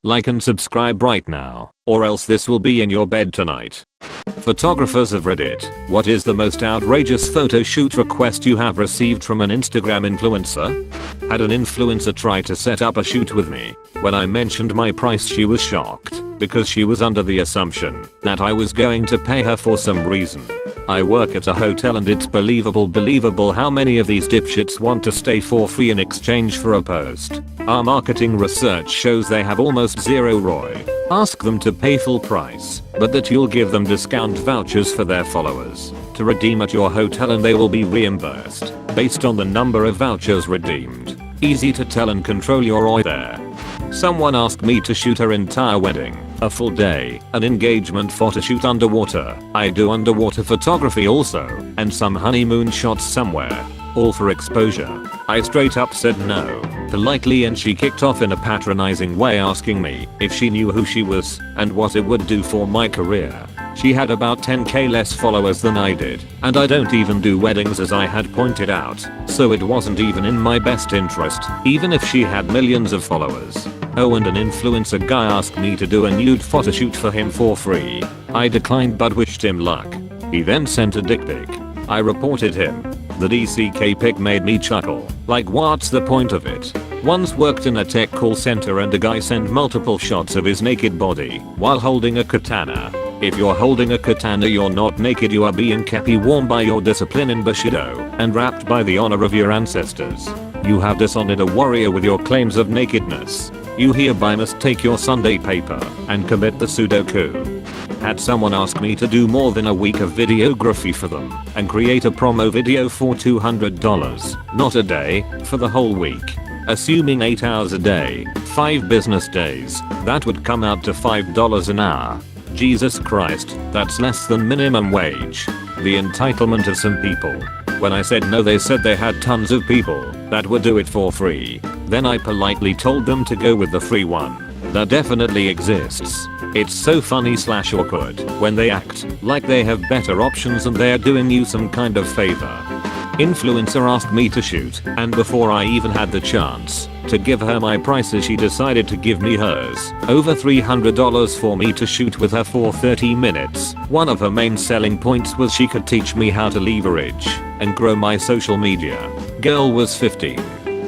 Like and subscribe right now, or else this will be in your bed tonight. Photographers of Reddit, what is the most outrageous photo shoot request you have received from an Instagram influencer? Had an influencer try to set up a shoot with me. When I mentioned my price, she was shocked because she was under the assumption that I was going to pay her for some reason. I work at a hotel and it's believable how many of these dipshits want to stay for free in exchange for a post. Our marketing research shows they have almost zero ROI. Ask them to pay full price, but that you'll give them discount vouchers for their followers to redeem at your hotel and they will be reimbursed based on the number of vouchers redeemed. Easy to tell and control your ROI there. Someone asked me to shoot her entire wedding, a full day, an engagement photo shoot underwater. I do underwater photography also, and some honeymoon shots somewhere. All for exposure. I straight up said no, politely, and she kicked off in a patronizing way asking me if she knew who she was and what it would do for my career. She had about 10k less followers than I did, and I don't even do weddings as I had pointed out, so it wasn't even in my best interest, even if she had millions of followers. Oh, and an influencer guy asked me to do a nude photo shoot for him for free. I declined but wished him luck. He then sent a dick pic. I reported him. The DCK pic made me chuckle. Like, what's the point of it? Once worked in a tech call center and a guy sent multiple shots of his naked body while holding a katana. If you're holding a katana, you're not naked, you are being kept warm by your discipline in Bushido and wrapped by the honor of your ancestors. You have dishonored a warrior with your claims of nakedness. You hereby must take your Sunday paper and commit the Sudoku. Had someone ask me to do more than a week of videography for them and create a promo video for $200, not a day, for the whole week. Assuming 8 hours a day, 5 business days, that would come out to $5 an hour. Jesus Christ, that's less than minimum wage. The entitlement of some people. When I said no, they said they had tons of people that would do it for free. Then I politely told them to go with the free one. That definitely exists. It's so funny / awkward when they act like they have better options and they're doing you some kind of favor. Influencer asked me to shoot, and before I even had the chance to give her my prices, she decided to give me hers. Over $300 for me to shoot with her for 30 minutes. One of her main selling points was she could teach me how to leverage and grow my social media. Girl was 15.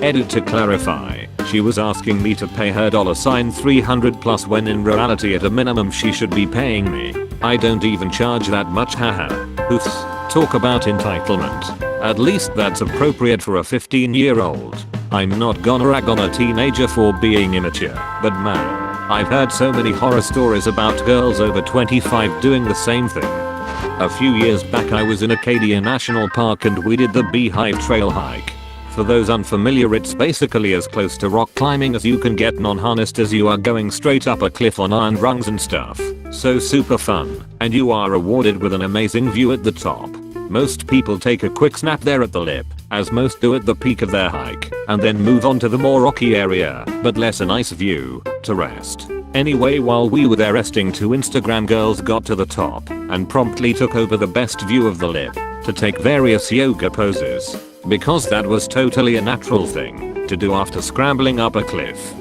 Edit to clarify, she was asking me to pay her $300 plus when in reality at a minimum she should be paying me. I don't even charge that much, haha. Oofs. Talk about entitlement. At least that's appropriate for a 15-year-old. I'm not gonna rag on a teenager for being immature, but man, I've heard so many horror stories about girls over 25 doing the same thing. A few years back I was in Acadia National Park and we did the Beehive Trail hike. For those unfamiliar, it's basically as close to rock climbing as you can get non-harnessed, as you are going straight up a cliff on iron rungs and stuff. So super fun, and you are rewarded with an amazing view at the top. Most people take a quick snap there at the lip, as most do at the peak of their hike, and then move on to the more rocky area, but less a nice view, to rest. Anyway, while we were there resting, 2 Instagram girls got to the top and promptly took over the best view of the lip to take various yoga poses, because that was totally a natural thing to do after scrambling up a cliff.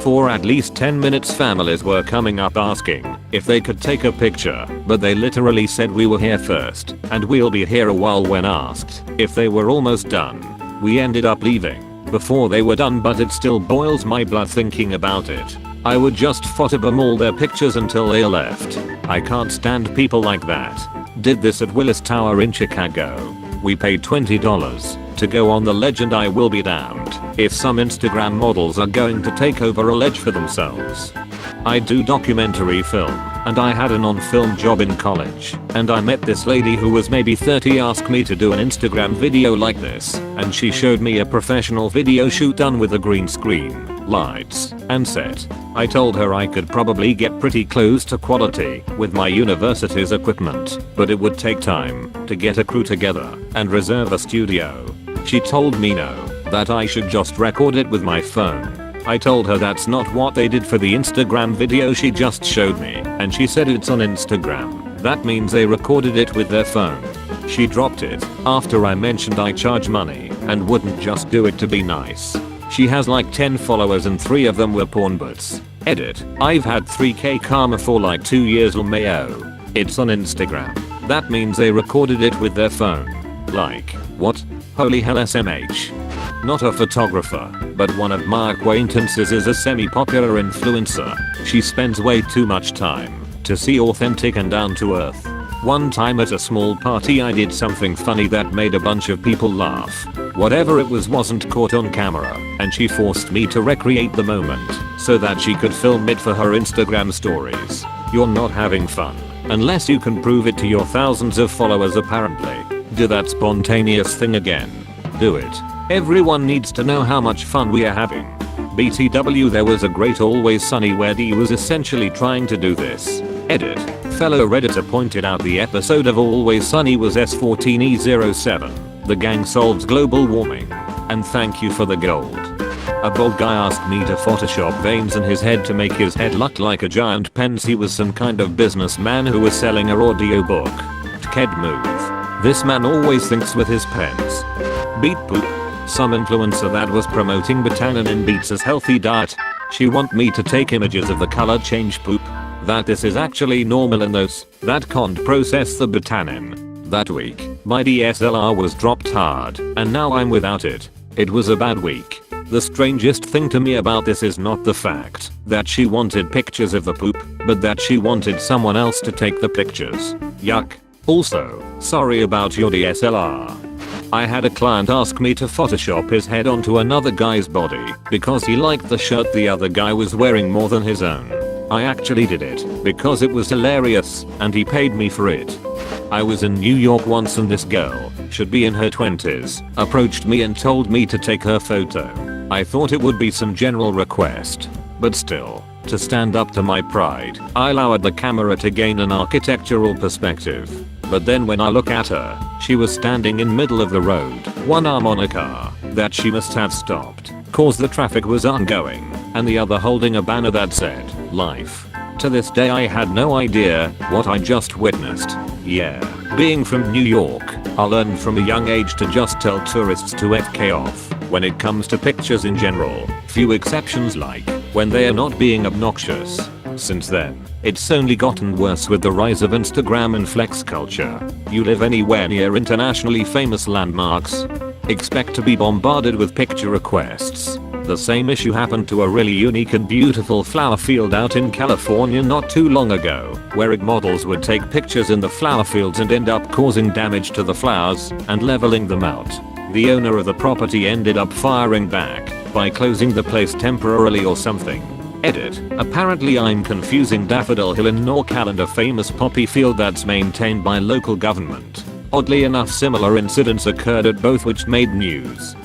For at least 10 minutes families were coming up asking if they could take a picture, but they literally said we were here first and we'll be here a while. When asked if they were almost done, we ended up leaving before they were done, but it still boils my blood thinking about it. I would just photobomb all their pictures until they left. I can't stand people like that. Did this at Willis Tower in Chicago. We paid $20 to go on the ledge, and I will be damned if some Instagram models are going to take over a ledge for themselves. I do documentary film, and I had an on-film job in college, and I met this lady who was maybe 30, asked me to do an Instagram video like this, and she showed me a professional video shoot done with a green screen, lights, and set. I told her I could probably get pretty close to quality with my university's equipment, but it would take time to get a crew together and reserve a studio. She told me no, that I should just record it with my phone. I told her that's not what they did for the Instagram video she just showed me, and she said it's on Instagram. That means they recorded it with their phone. She dropped it after I mentioned I charge money and wouldn't just do it to be nice. She has like 10 followers and 3 of them were porn bots. Edit. I've had 3k karma for like 2 years LMAO. It's on Instagram. That means they recorded it with their phone. Like, what? Holy hell SMH. Not a photographer, but one of my acquaintances is a semi-popular influencer. She spends way too much time to see authentic and down to earth. One time at a small party I did something funny that made a bunch of people laugh. Whatever it was wasn't caught on camera, and she forced me to recreate the moment so that she could film it for her Instagram stories. You're not having fun unless you can prove it to your thousands of followers apparently. Do that spontaneous thing again. Do it. Everyone needs to know how much fun we are having. BTW, there was a great Always Sunny where D was essentially trying to do this. Edit. Fellow Redditor pointed out the episode of Always Sunny was S14E07. The gang solves global warming. And thank you for the gold. A bald guy asked me to Photoshop veins in his head to make his head look like a giant pens. He was some kind of businessman who was selling an audiobook. Tked move. This man always thinks with his pens. Beat poop. Some influencer that was promoting botanin in beets as healthy diet. She want me to take images of the color change poop. That this is actually normal in those that can't process the botanin. That week, my DSLR was dropped hard, and now I'm without it. It was a bad week. The strangest thing to me about this is not the fact that she wanted pictures of the poop, but that she wanted someone else to take the pictures. Yuck. Also, sorry about your DSLR. I had a client ask me to Photoshop his head onto another guy's body because he liked the shirt the other guy was wearing more than his own. I actually did it because it was hilarious and he paid me for it. I was in New York once and this girl, should be in her 20s, approached me and told me to take her photo. I thought it would be some general request, but still, to stand up to my pride, I lowered the camera to gain an architectural perspective. But then when I look at her, she was standing in middle of the road, one arm on a car that she must have stopped cause the traffic was ongoing, and the other holding a banner that said, "Life." To this day I had no idea what I just witnessed. Yeah, being from New York, I learned from a young age to just tell tourists to FK off when it comes to pictures in general, few exceptions like when they are not being obnoxious. Since then, it's only gotten worse with the rise of Instagram and flex culture. You live anywhere near internationally famous landmarks, expect to be bombarded with picture requests. The same issue happened to a really unique and beautiful flower field out in California not too long ago, where models would take pictures in the flower fields and end up causing damage to the flowers and leveling them out. The owner of the property ended up firing back by closing the place temporarily or something. Edit. Apparently I'm confusing Daffodil Hill in NorCal and a famous poppy field that's maintained by local government. Oddly enough, similar incidents occurred at both which made news.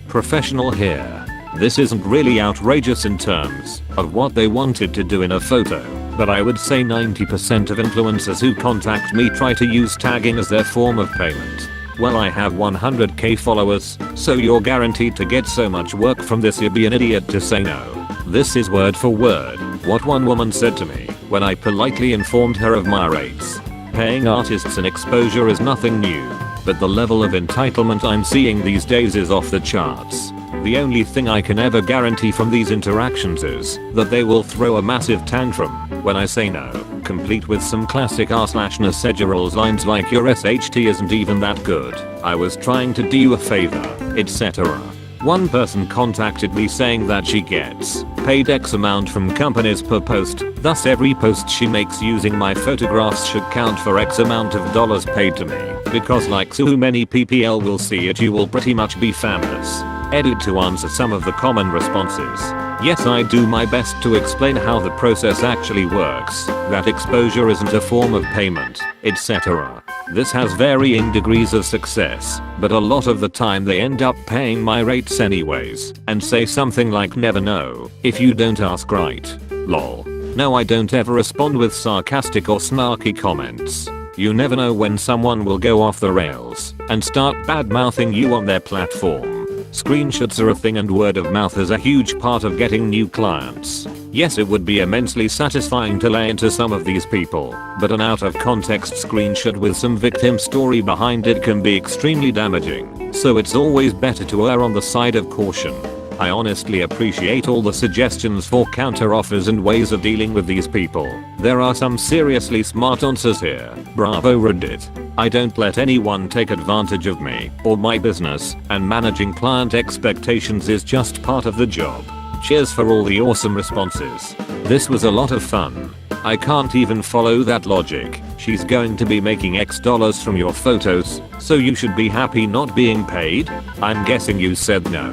Professional here. This isn't really outrageous in terms of what they wanted to do in a photo, but I would say 90% of influencers who contact me try to use tagging as their form of payment. Well, I have 100k followers, so you're guaranteed to get so much work from this, you'd be an idiot to say no. This is word for word what one woman said to me when I politely informed her of my rates. Paying artists an exposure is nothing new, but the level of entitlement I'm seeing these days is off the charts. The only thing I can ever guarantee from these interactions is that they will throw a massive tantrum when I say no, complete with some classic r/naseggerals lines like your SHT isn't even that good, I was trying to do you a favor, etc. One person contacted me saying that she gets paid X amount from companies per post, thus every post she makes using my photographs should count for X amount of dollars paid to me, because like so many PPL will see it, you will pretty much be famous. Edit. To answer some of the common responses, yes, I do my best to explain how the process actually works, that exposure isn't a form of payment, etc. This has varying degrees of success, but a lot of the time they end up paying my rates anyways, and say something like never know if you don't ask right. Lol. No, I don't ever respond with sarcastic or snarky comments. You never know when someone will go off the rails and start bad-mouthing you on their platform. Screenshots are a thing and word of mouth is a huge part of getting new clients. Yes, it would be immensely satisfying to lay into some of these people, but an out of context screenshot with some victim story behind it can be extremely damaging, so it's always better to err on the side of caution. I honestly appreciate all the suggestions for counter offers and ways of dealing with these people. There are some seriously smart answers here. Bravo Reddit. I don't let anyone take advantage of me or my business, and managing client expectations is just part of the job. Cheers for all the awesome responses. This was a lot of fun. I can't even follow that logic. She's going to be making X dollars from your photos, so you should be happy not being paid? I'm guessing you said no.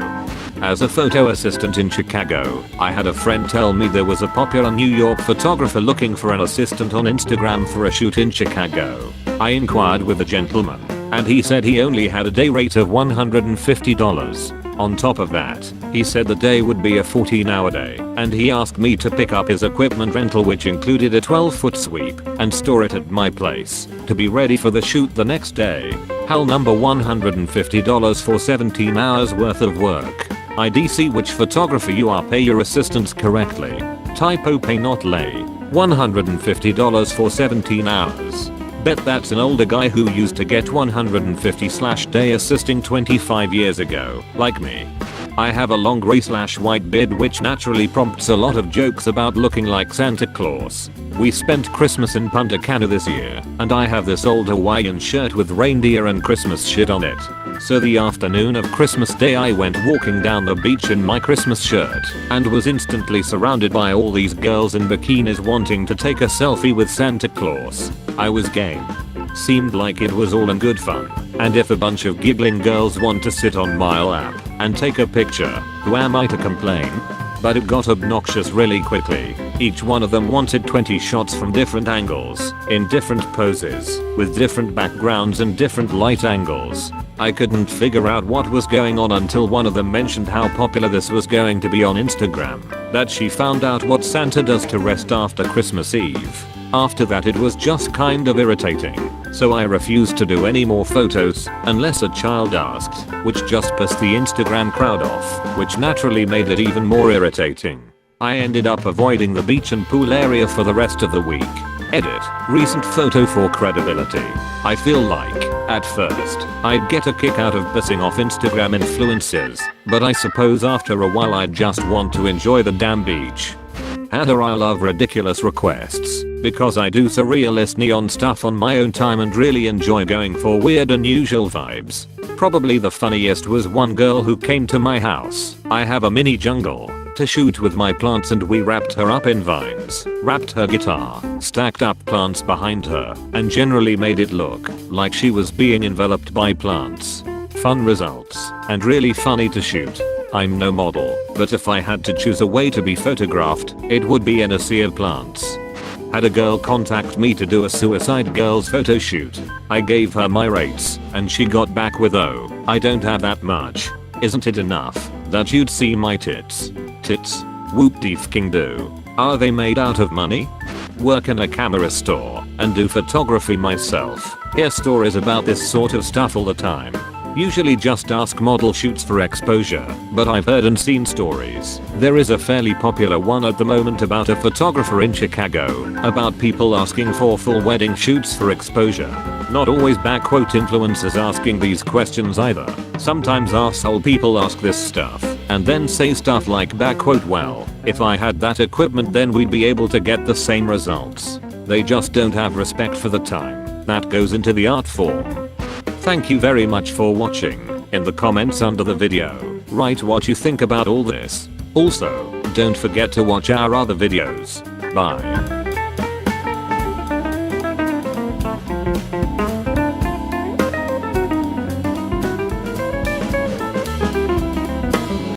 As a photo assistant in Chicago, I had a friend tell me there was a popular New York photographer looking for an assistant on Instagram for a shoot in Chicago. I inquired with the gentleman, and he said he only had a day rate of $150. On top of that, he said the day would be a 14-hour day, and he asked me to pick up his equipment rental, which included a 12-foot sweep, and store it at my place to be ready for the shoot the next day. Hell, number $150 for 17 hours worth of work. IDC which photographer you are, pay your assistants correctly. Typo, pay not lay. $150 for 17 hours. Bet that's an older guy who used to get $150/day assisting 25 years ago, like me. I have a long gray/white beard, which naturally prompts a lot of jokes about looking like Santa Claus. We spent Christmas in Punta Cana this year, and I have this old Hawaiian shirt with reindeer and Christmas shit on it. So the afternoon of Christmas Day I went walking down the beach in my Christmas shirt, and was instantly surrounded by all these girls in bikinis wanting to take a selfie with Santa Claus. I was game. Seemed like it was all in good fun, and if a bunch of giggling girls want to sit on my lap and take a picture, who am I to complain? But it got obnoxious really quickly. Each one of them wanted 20 shots from different angles, in different poses, with different backgrounds and different light angles. I couldn't figure out what was going on until one of them mentioned how popular this was going to be on Instagram, that she found out what Santa does to rest after Christmas Eve. After that it was just kind of irritating, so I refused to do any more photos unless a child asked, which just pissed the Instagram crowd off, which naturally made it even more irritating. I ended up avoiding the beach and pool area for the rest of the week. Edit. Recent photo for credibility. I feel like, at first, I'd get a kick out of pissing off Instagram influencers, but I suppose after a while I'd just want to enjoy the damn beach. Header, I love ridiculous requests, because I do surrealist neon stuff on my own time and really enjoy going for weird unusual vibes. Probably the funniest was one girl who came to my house. I have a mini jungle to shoot with my plants, and we wrapped her up in vines, wrapped her guitar, stacked up plants behind her, and generally made it look like she was being enveloped by plants. Fun results, and really funny to shoot. I'm no model, but if I had to choose a way to be photographed, it would be in a sea of plants. Had a girl contact me to do a suicide girls photo shoot. I gave her my rates, and she got back with, "Oh, I don't have that much. Isn't it enough that you'd see my tits?" Tits? Whoop-de-fking do. Are they made out of money? Work in a camera store and do photography myself. Hear stories about this sort of stuff all the time. Usually just ask model shoots for exposure, but I've heard and seen stories. There is a fairly popular one at the moment about a photographer in Chicago, about people asking for full wedding shoots for exposure. Not always influencers asking these questions either. Sometimes arsehole people ask this stuff, and then say stuff like well, if I had that equipment then we'd be able to get the same results. They just don't have respect for the time that goes into the art form. Thank you very much for watching. In the comments under the video, write what you think about all this. Also, don't forget to watch our other videos. Bye.